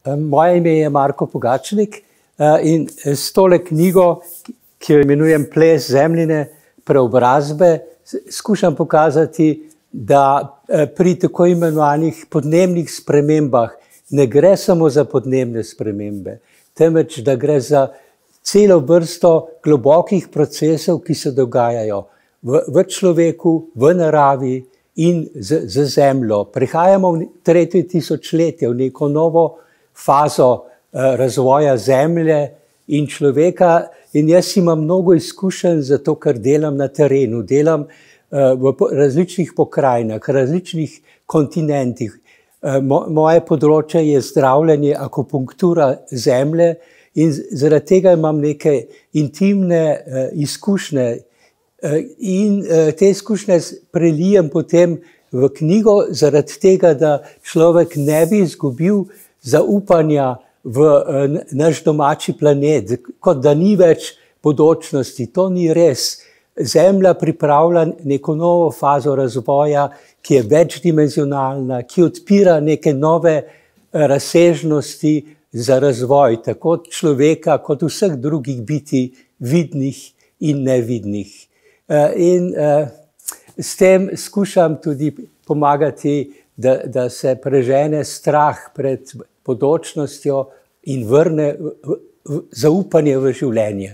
Moje ime je Marko Pogačnik in s tole knjigo, ki jo imenujem Ples zemljine preobrazbe, skušam pokazati, da pri tako imenovanih podnebnih spremembah ne gre samo za podnebne spremembe, temveč da gre za celo vrsto globokih procesov, ki se dogajajo v človeku, v naravi in z zemljo. Prihajamo v tretje tisočletje, v neko novo fazo razvoja zemlje in človeka, in jaz imam mnogo izkušenj zato, ker delam na terenu, delam v različnih pokrajinah, različnih kontinentih. Moje področje je zdravljenje, akupunktura zemlje in zaradi tega imam neke intimne izkušnje in te izkušnje prelijem potem v knjigo zaradi tega, da človek ne bi izgubil zaupanja v naš domači planet, kot da ni več bodočnosti. To ni res. Zemlja pripravlja neko novo fazo razvoja, ki je večdimenzionalna, ki odpira neke nove razsežnosti za razvoj, tako človeka, kot vseh drugih bitij, vidnih in nevidnih. In s tem skušam tudi pomagati, da se prežene strah pred bodočnostjo in vrne zaupanje v življenje.